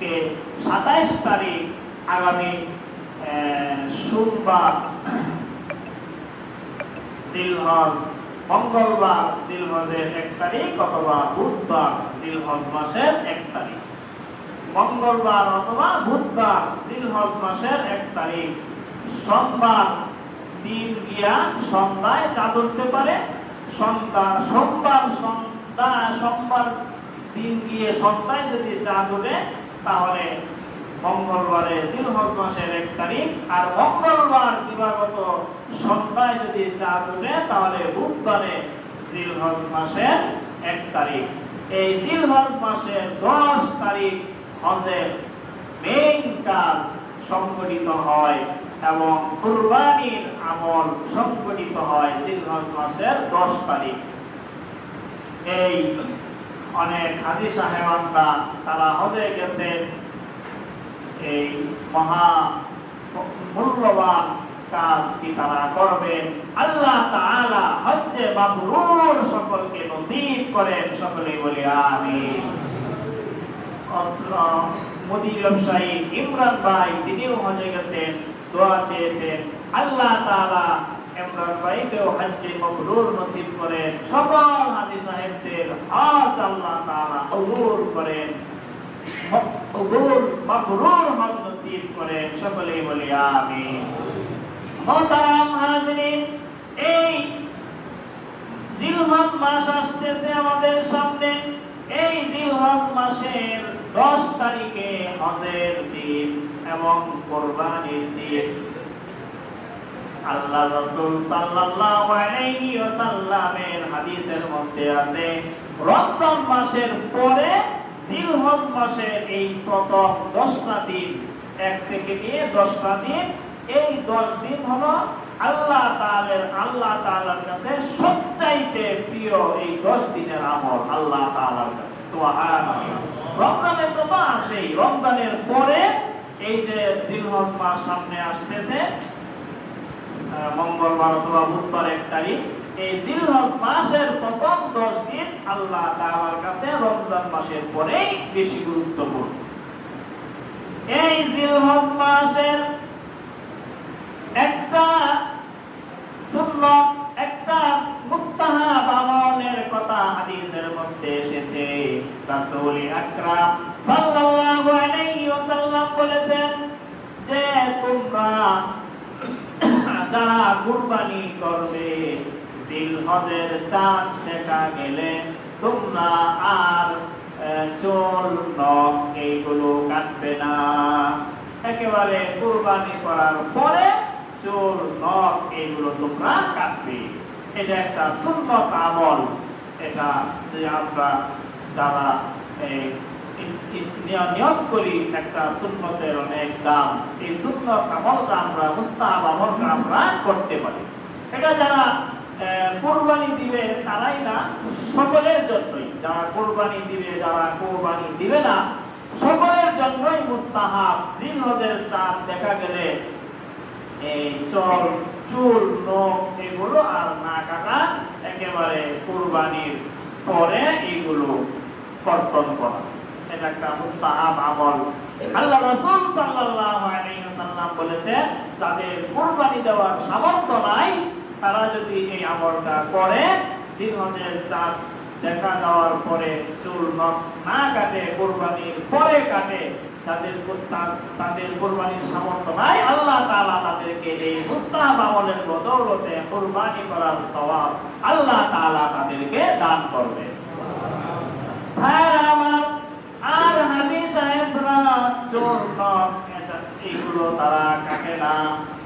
আজকে 27 তারিখ, আগামী সোমবার জিলহজ, মঙ্গলবার জিলহজের 1 তারিখ অথবা বুধবার জিলহজ মাসের 1 তারিখ, মঙ্গলবার অথবা বুধবার জিলহজ মাসের 1 তারিখ, সোমবার দিন গিয়া সন্ধ্যায় চাঁদ উঠতে পারে। সোমবার দিন গিয়ে সন্ধ্যায় যদি চাঁদ ওঠে তাহলে মঙ্গলবারে জিলহজ মাসের 1 তারিখ, আর মঙ্গলবার দিবাগত সন্ধ্যায় যদি চাঁদ ওঠে তাহলে বুধবারে জিলহজ মাসের 1 তারিখ। এই জিলহজ মাসের 10 তারিখ হজের মেইন কাজ সংগঠিত হয় এবং কুরবানির আমল সংগঠিত হয় জিলহজ মাসের 10 তারিখ। এই অনেক হাজী সাহেবানরা তারা হজে গেছে, এই মহা মূল্যবান কাজটি তারা করবেন। আল্লাহ তাআলা হজ্জে মাবরুর সকলকে নসিব করেন, সকলে বলি আমিন। মুদি ব্যবসায়ী ইমরান ভাই তিনিও হজে গেছেন, দোয়া চেয়েছেন, আল্লাহ তাআলা ইমরান ভাইকেও হজ্জে মাবরুর নসিব করেন। সকল হাজী সাহেবদের হজ আল্লাহ তাআলা কবুল করেন, মাবরুর হজ নসিব করেন, সকলে বলি আমিন। মোহতারাম হাজিরিন, এই জিলহজ মাস আসতেছে আমাদের সামনে। এই জিলহজ মাসের 10 তারিখে হজের দিন এবং কুরবানির দিন। আল্লাহ রাসূল সাল্লাল্লাহু আলাইহি ওয়াসাল্লামের হাদিসের মধ্যে আছে, রমজান মাসের পরে জিলহজ মাসের এই প্রথম 10টা দিন, 1 থেকে নিয়ে 10টা দিন, এই 10 দিন হলো আল্লাহ তাআলার কাছে সবচাইতে প্রিয় এই 10 দিনের আমল আল্লাহ তাআলার কাছে। সুবহানাল্লাহ। রমজানের তো আছে, রমজানের পরে এই যে জিলহজ মাস সামনে আসতেছে, মঙ্গলবার অথবা বুধবার 1 তারিখ, এই জিলহজ মাসের প্রথম 10 দিন আল্লাহ তাআলার কাছে রমজান মাসের পরেই বেশি গুরুত্বপূর্ণ। এই জিলহজ মাসের একটা সুন্নাত, একটা মুস্তাহাব আমলের কথা হাদিসের মধ্যে এসেছে। রাসূল আকরাম সাল্লাল্লাহু আলাইহি ওয়াসাল্লাম বলেছেন যে তোমরা যারা কুরবানি করবে, জিলহজের চাঁদ দেখা গেলে তোমরা আর চুল নখ এইগুলো কাটবে না। একেবারে কুরবানি করার পরে চুল নখ এইগুলো তোমরা কাটবে। এটা একটা সুন্নত আমল। এটা যে আমরা যারা নিয়ত করি, একটা সুন্নতের অনেক দাম। এই সুন্নত আমলটা আমরা, মুস্তাহাব আমলটা আমরা করতে পারি। এটা যারা কুরবানি দিবে তারাই না, সকলের জন্যই, যারা কুরবানি দিবে, যারা কুরবানি দিবে না, সকলের জন্যই মুস্তাহাব। জিলহজের চাঁদ দেখা গেলে এই চুল নখ এগুলো আর না কাটা, একেবারে কুরবানির পরে এগুলো কর্তন করা। এটা একটা মুস্তাহাব আমল। আল্লাহ রাসূল সাল্লাল্লাহু আলাইহি ওয়াসাল্লাম বলেছেন, যাদের কুরবানি দেওয়ার সামর্থ্য নাই তারা যদি এই আমলটা করে, জিলহজের চাঁদ দেখা দেওয়ার পরে চুল নখ না কাটে, কুরবানির পরে কাটে, তাদের কুরবানির সামর্থ্য নাই, আল্লাহ তাআলা তাদেরকে এই মুস্তাহাব আমলের বদৌলতে কুরবানি করার সওয়াব আল্লাহ তাআলা তাদেরকে দান করবে। ভাইরা আমার, আর হাজী সাহেবরা চুল নখ এইগুলো তারা কাটে না।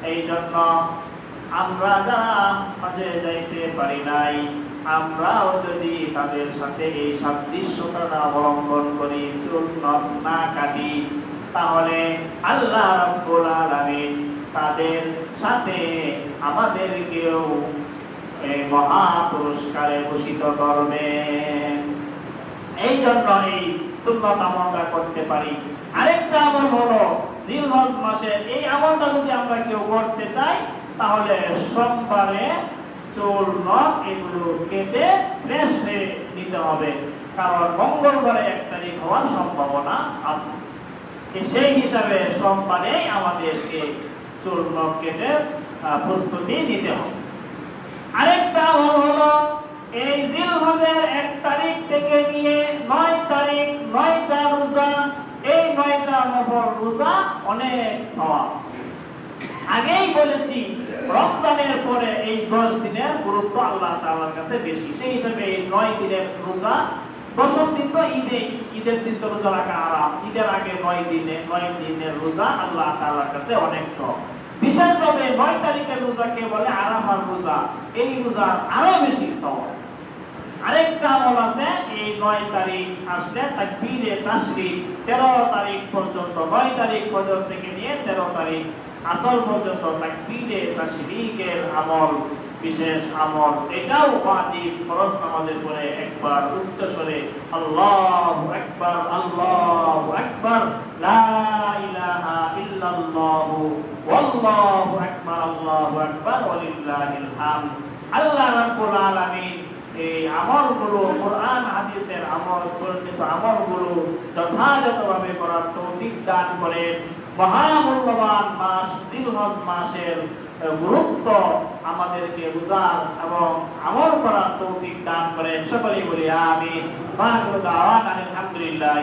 এই জন্য আমরা যারা হজে যাইতে পারি নাই, আমরাও যদি তাদের সাথে এই সাদৃশ্যতা অবলম্বন করি, চুল নখ না কাটি, তাহলে আল্লাহ রাব্বুল আলামিন তাদের সাথে আমাদেরকেও এই মহা পুরস্কারে ভূষিত করবেন। এই জন্য এই সুন্নত আমলটা করতে পারি। আরেকটা আমল হলো জিলহজ মাসে এই আমলটা যদি আমরা কেউ করতে চাই, তাহলে সোমবারে চুল নখ এগুলো কেটে ফ্রেশ হয়ে নিতে হবে, কারণ মঙ্গলবারে 1 তারিখ হওয়ার সম্ভাবনা আছে। সেই হিসাবে সোমবারে আমাদেরকে চুল নখ কেটে প্রস্তুতি নিতে হবে। আরেকটা আমল হলো এই জিলহজের 1 তারিখ থেকে নিয়ে 9 তারিখ 9টা রোজা, এই 9টা নফল রোজা অনেক সওয়াব। আগেই বলেছি রমজানের পরে এই 10 দিনের গুরুত্ব আল্লাহ তাআলার কাছে বেশি, সেই হিসাবে এই 9 দিনের রোজা, 10ম দিন তো ঈদের দিন তো রোজা রাখা আরাম, ঈদের আগে 9 দিনের রোজা আল্লাহ তাআলার কাছে অনেক সওয়াব। বিশেষভাবে 9 তারিখের রোজাকে বলে আরাফার রোজা, এই রোজা আরো বেশি সওয়াব। আরেকটা আমল আছে, এই 9 তারিখ আসলে তাকবীরে তাশরিক 13 তারিখ পর্যন্ত, 9 তারিখ ফজর থেকে নিয়ে 13 তারিখ আসর পর্যন্ত তাকবীরে তাশরিকের আমল বিশেষ আমল। এটাও ওয়াজিব, ফরজ নামাজের পরে একবার উচ্চ স্বরে আল্লাহু আকবার আল্লাহু আকবার লা ইলাহা ইল্লাল্লাহু ওয়াল্লাহু আকবার আল্লাহু আকবার ওয়ালিল্লাহিল হামদ। আল্লাহ রাব্বুল আলামিন এই আমলগুলো, কোরআন হাদিসের আমল, পরিচিত আমলগুলো যথাযথভাবে করার তৌফিক দান করেন। মহামূল্যবান মাস জিলহজ মাসের গুরুত্ব আমাদেরকে বুঝার এবং আমল করার তৌফিক দান করেন। সকলেই বলি আমিন। আলহামদুলিল্লাহ।